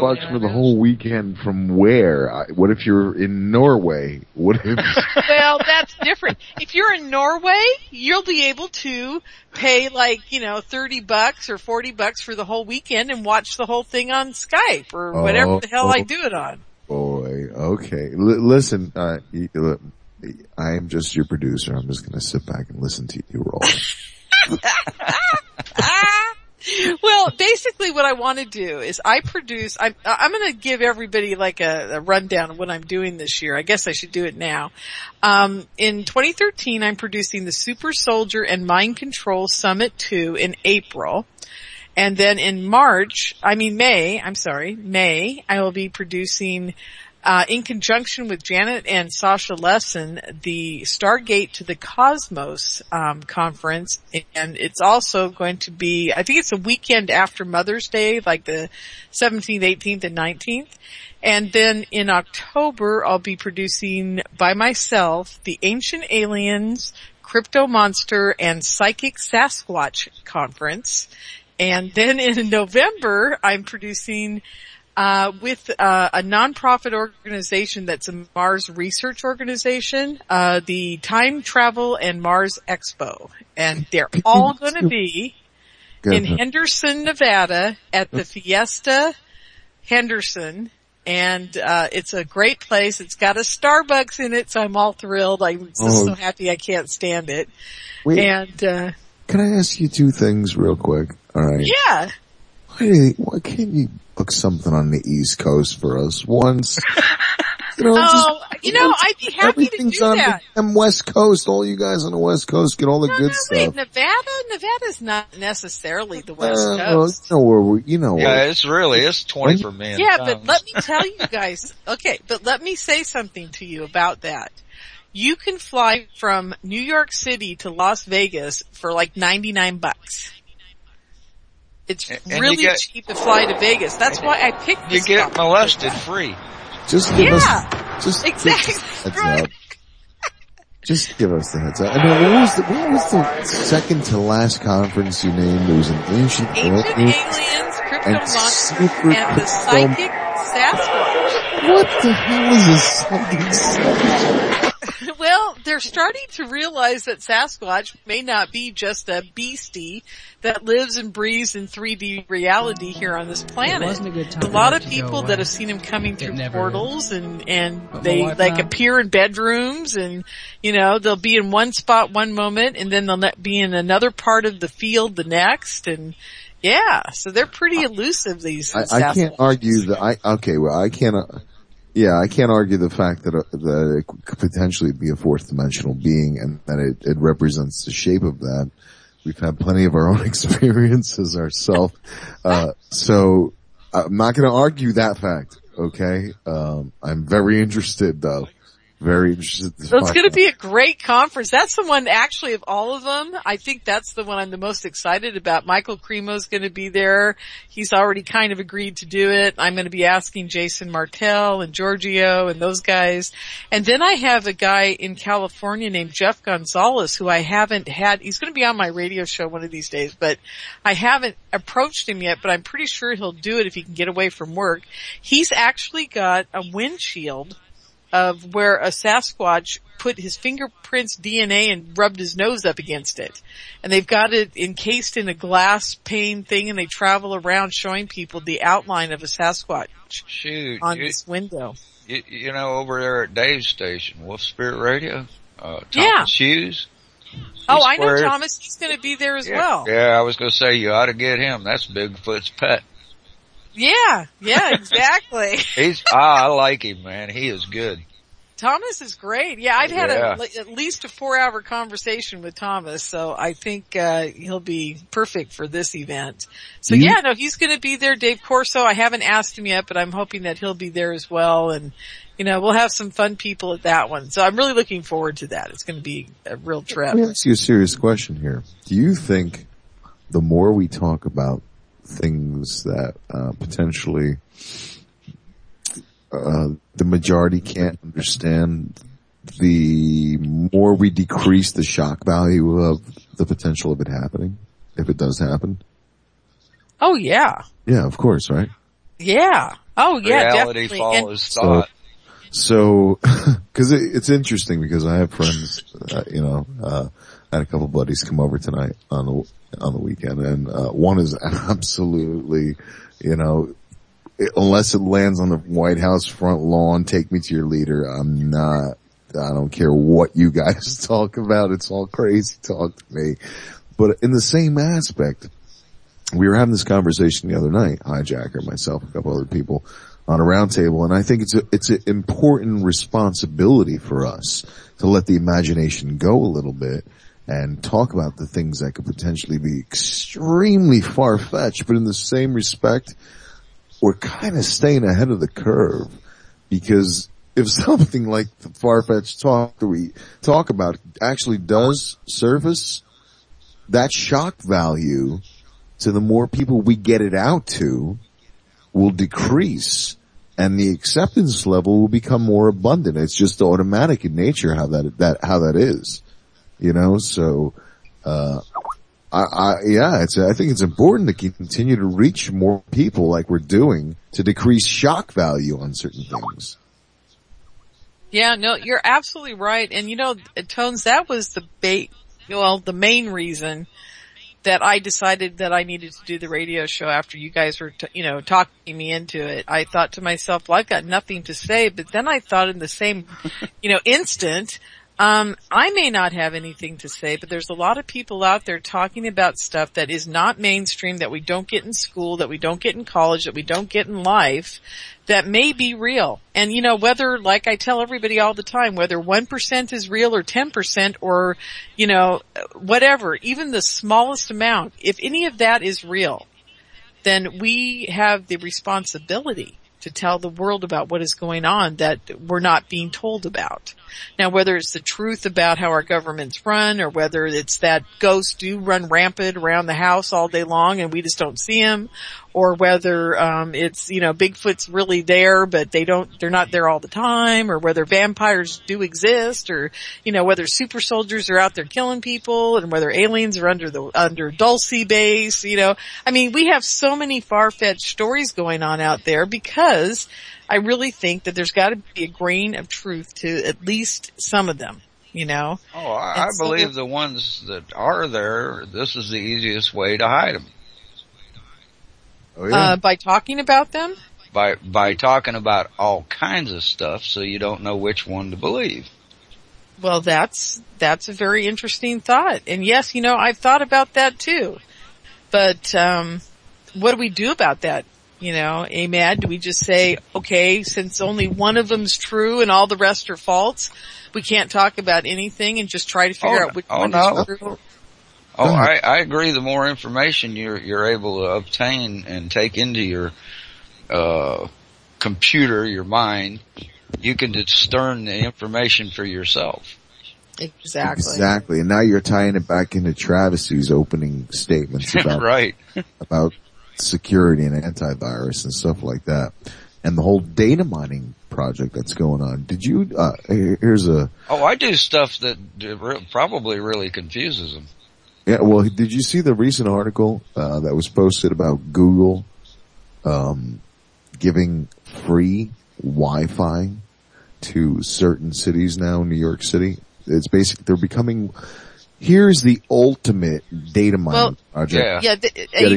bucks for the whole weekend from where? What if you're in Norway? What if... Well, that's different. If you're in Norway, you'll be able to pay like, $30 or $40 for the whole weekend and watch the whole thing on Skype or whatever the hell I do it on. Boy, okay. Listen, I am just your producer. I'm just going to sit back and listen to you roll. Well, basically what I want to do is I'm going to give everybody like a rundown of what I'm doing this year. I guess I should do it now. In 2013, I'm producing the Super Soldier and Mind Control Summit 2 in April. And then in May, I will be producing, in conjunction with Janet and Sasha Lesson, the Stargate to the Cosmos, conference. And it's also going to be, I think it's a weekend after Mother's Day, like the 17th, 18th, and 19th. And then in October, I'll be producing by myself the Ancient Aliens, Crypto Monster, and Psychic Sasquatch conference. And then in November, I'm producing with a nonprofit organization that's a Mars research organization, the Time Travel and Mars Expo. And they're all going to be in Henderson, Nevada at the Fiesta Henderson. And it's a great place. It's got a Starbucks in it, so I'm all thrilled. I'm just so happy I can't stand it. Wait, and can I ask you two things real quick? All right. Yeah. Why can't you book something on the East Coast for us once? I'd be happy to do that. And West Coast, all you guys on the West Coast get all the good stuff. Nevada's not necessarily the West Coast. Yeah, it's 20 for me. Yeah, but let me tell you guys, but let me say something to you about that. You can fly from New York City to Las Vegas for like $99. It's really cheap to fly to Vegas. That's why I picked this. You get molested free. Just give us the heads up. Just give us the heads up. I mean, what was the second to last conference you named? There was an Ancient Aliens, Crypto Monster, and the Psychic Sasquatch. What the hell is a Psychic Sasquatch? Well, they're starting to realize that Sasquatch may not be just a beastie that lives and breathes in 3D reality here on this planet. A lot of people that have seen him coming through portals and they like appear in bedrooms and, they'll be in one spot one moment and then they'll be in another part of the field the next and yeah, so they're pretty elusive, these Sasquatches. I can't argue that I can't argue the fact that it could potentially be a fourth dimensional being and that it represents the shape of that. We've had plenty of our own experiences ourselves. So I'm not going to argue that fact. Okay. I'm very interested though. Very interested. So it's going to be a great conference. That's the one actually of all of them. I think that's the one I'm the most excited about. Michael Cremo's going to be there. He's already kind of agreed to do it. I'm going to be asking Jason Martell and Giorgio and those guys. And then I have a guy in California named Jeff Gonzalez who I haven't had. He's going to be on my radio show one of these days, but I haven't approached him yet, but I'm pretty sure he'll do it if he can get away from work. He's actually got a windshield of where a Sasquatch put his fingerprints, DNA, and rubbed his nose up against it. And they've got it encased in a glass pane thing, and they travel around showing people the outline of a Sasquatch this window. Over there at Dave's station, Wolf Spirit Radio, Thomas Hughes. I know Thomas. He's going to be there as well. Yeah, I was going to say you ought to get him. That's Bigfoot's pet. Yeah, exactly. I like him, man. He is good. Thomas is great. Yeah, I've had at least a 4-hour conversation with Thomas, so I think he'll be perfect for this event. So he's going to be there. Dave Corso, I haven't asked him yet, but I'm hoping that he'll be there as well. And we'll have some fun people at that one. So I'm really looking forward to that. It's going to be a real trip. Let me ask you a serious question here. Do you think the more we talk about things that potentially the majority can't understand, the more we decrease the shock value of the potential of it happening, if it does happen? Oh, yeah. Yeah, of course, right? Yeah. Oh yeah, reality definitely. follows thought. So, cause it's interesting because I have friends, I had a couple buddies come over tonight on the weekend, and one is absolutely, unless it lands on the White House front lawn, take me to your leader. I don't care what you guys talk about. It's all crazy talk to me. But in the same aspect, we were having this conversation the other night, Hijacker, myself, a couple other people, on a round table, and I think it's an important responsibility for us to let the imagination go a little bit and talk about the things that could potentially be extremely far-fetched, but in the same respect, we're kind of staying ahead of the curve, because if something like the far-fetched talk that we talk about actually does surface, that shock value to the more people we get it out to will decrease, and the acceptance level will become more abundant. It's just automatic in nature how that is, so, I think it's important to continue to reach more people like we're doing to decrease shock value on certain things. Yeah, no, you're absolutely right. And Tones, that was the main reason that I decided that I needed to do the radio show after you guys were, talking me into it. I thought to myself, well, I've got nothing to say, but then I thought in the same, instant, I may not have anything to say, but there's a lot of people out there talking about stuff that is not mainstream, that we don't get in school, that we don't get in college, that we don't get in life, that may be real. And whether, like I tell everybody all the time, whether 1% is real or 10% or, whatever, even the smallest amount, if any of that is real, then we have the responsibility to tell the world about what is going on that we're not being told about. Now, whether it's the truth about how our governments run, or whether it's that ghosts do run rampant around the house all day long and we just don't see them, or whether it's Bigfoot's really there but they're not there all the time, or whether vampires do exist, or whether super soldiers are out there killing people, and whether aliens are under Dulce base. We have so many far-fetched stories going on out there, because I really think that there's got to be a grain of truth to at least some of them, Oh, I believe the ones that are there, this is the easiest way to hide them. Oh, yeah. By talking about them? By talking about all kinds of stuff, so you don't know which one to believe. Well, that's a very interesting thought. And yes, I've thought about that too. But, what do we do about that? AMAD, do we just say, okay, since only one of them's true and all the rest are false, we can't talk about anything and just try to figure out which one is true? Oh, I agree. The more information you're able to obtain and take into your, computer, your mind, you can discern the information for yourself. Exactly. And now you're tying it back into Travis's opening statements about, right. about security and antivirus and stuff like that. And the whole data mining project that's going on. Did you, I do stuff that probably really confuses them. Yeah, well, did you see the recent article, that was posted about Google, giving free Wi-Fi to certain cities now in New York City? It's basically, they're becoming, here's the ultimate data mining project. Yeah,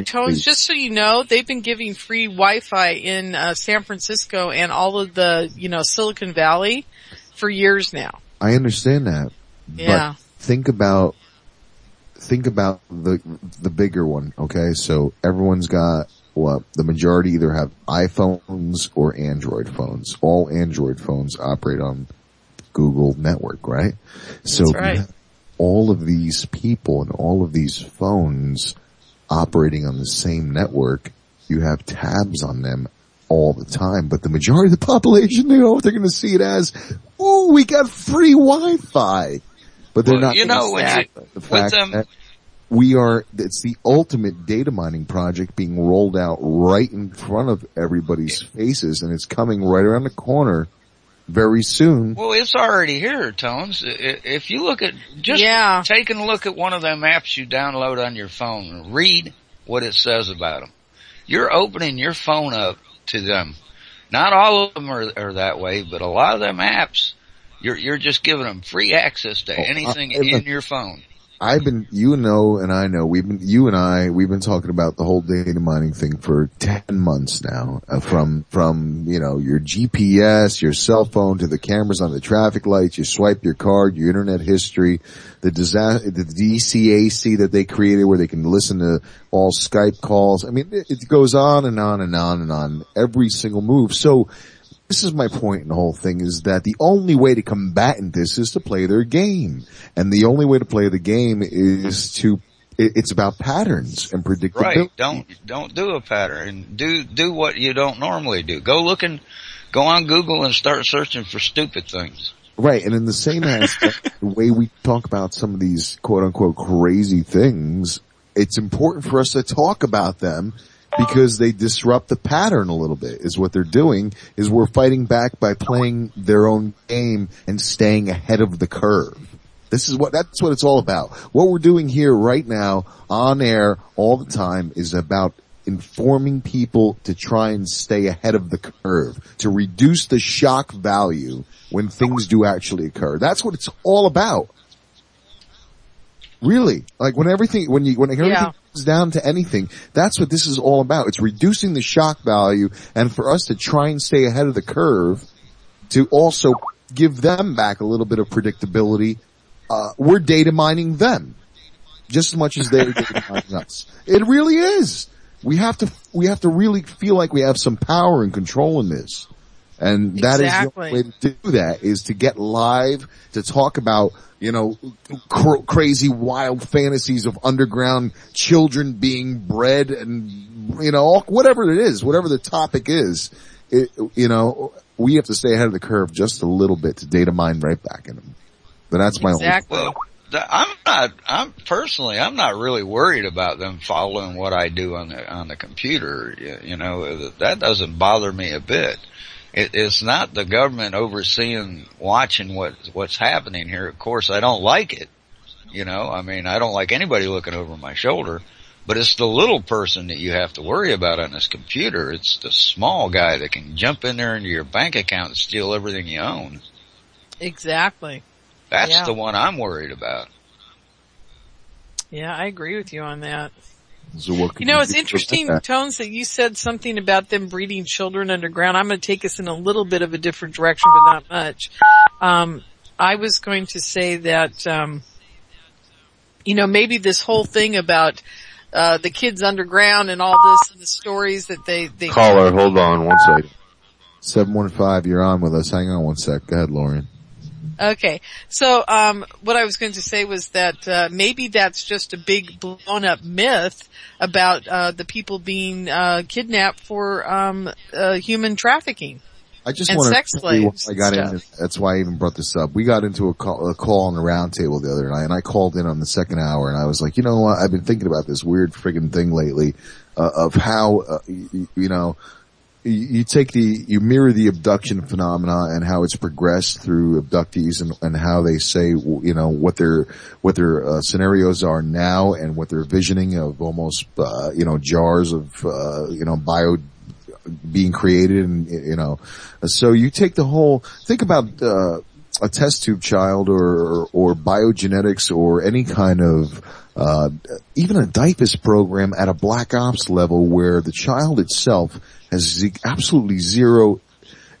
Tones, just so you know, they've been giving free Wi-Fi in San Francisco and all of the, Silicon Valley for years now. I understand that. Yeah. But think about the bigger one, okay? So everyone's got, the majority either have iPhones or Android phones. All Android phones operate on Google network, right? So that's right. All of these people and all of these phones operating on the same network, you have tabs on them all the time, but the majority of the population, they're going to see it as, ooh, we got free Wi-Fi. But they're not. The fact that it's the ultimate data mining project being rolled out right in front of everybody's faces, and it's coming right around the corner very soon. Well, it's already here, Tones. If you look at, taking a look at one of them apps you download on your phone and read what it says about them. You're opening your phone up to them. Not all of them are that way, but a lot of them apps, you're just giving them free access to anything in your phone. You know, and I know, we've been talking about the whole data mining thing for 10 months now, from, you know, your GPS, your cell phone, to the cameras on the traffic lights, you swipe your card, your internet history, the DCAC that they created where they can listen to all Skype calls. I mean, it goes on and on and on and on, every single move. So, this is my point in the whole thing, is that the only way to combat this is to play their game. And the only way to play the game is it's about patterns and predictability. Right. Don't do a pattern. Do what you don't normally do. Go on Google and start searching for stupid things. Right. And in the same aspect, the way we talk about some of these quote unquote crazy things, it's important for us to talk about them, because they disrupt the pattern a little bit, is what they're doing, is we're fighting back by playing their own game and staying ahead of the curve. That's what it's all about. What we're doing here right now, on air, all the time, is about informing people to try and stay ahead of the curve, to reduce the shock value when things do actually occur. That's what it's all about. Really, like when everything comes down to anything, that's what this is all about. It's reducing the shock value, and for us to try and stay ahead of the curve, to also give them back a little bit of predictability. We're data mining them just as much as they're data mining us. It really is. We have to really feel like we have some power and control in this. And that is the only way to do that, is to get live, to talk about, you know, crazy wild fantasies of underground children being bred, and, you know, whatever it is, whatever the topic is, you know, we have to stay ahead of the curve just a little bit to data mine right back in them. But that's my only. Well, I'm not really worried about them following what I do on the computer. You know, that doesn't bother me a bit. It's not the government watching what's happening here. Of course, I don't like it. You know, I mean, I don't like anybody looking over my shoulder, but it's the little person that you have to worry about on this computer. It's the small guy that can jump in there into your bank account and steal everything you own. Exactly. That's the one I'm worried about. Yeah, I agree with you on that. So what you know, it's interesting, Tones, that you said something about them breeding children underground. I'm going to take us in a little bit of a different direction, but not much. I was going to say that, you know, maybe this whole thing about the kids underground and all this, and the stories that they Caller, hold on one second. 715, you're on with us. Hang on one sec. Go ahead, Lauren. Okay. So, what I was going to say was that, maybe that's just a big blown up myth about, the people being, kidnapped for, human trafficking. I just and want sex slaves. That's why I even brought this up. We got into a call on the round table the other night, and I called in on the second hour, and I was like, you know what? I've been thinking about this weird friggin' thing lately, of how, you know, you mirror the abduction phenomena and how it's progressed through abductees, and how they say, you know, what their scenarios are now, and what they're visioning of almost, you know, jars of, you know, bio being created, and, you know, so you take think about, a test tube child, or biogenetics, or any kind of, even a DIPUS program at a black ops level, where the child itself has absolutely zero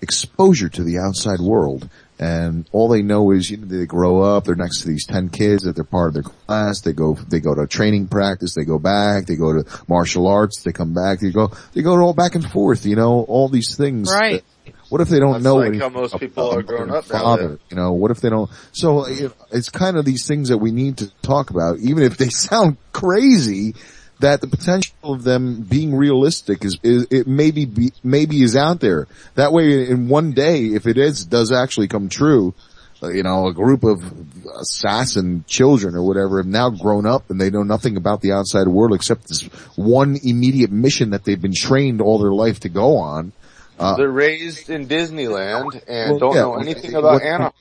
exposure to the outside world. And all they know is, you know, they grow up, they're next to these 10 kids, that they're part of their class, they go to training practice, they go back, they go to martial arts, they come back, they go all back and forth, you know, all these things. Right. What if they don't know like how most people are growing up father, you know, what if they don't? So it's kind of these things that we need to talk about, even if they sound crazy, that the potential of them being realistic it maybe is out there. That way, in one day, if it does actually come true, you know, a group of assassin children or whatever have now grown up, and they know nothing about the outside world except this one immediate mission that they've been trained all their life to go on. They're raised in Disneyland and don't know anything about animals.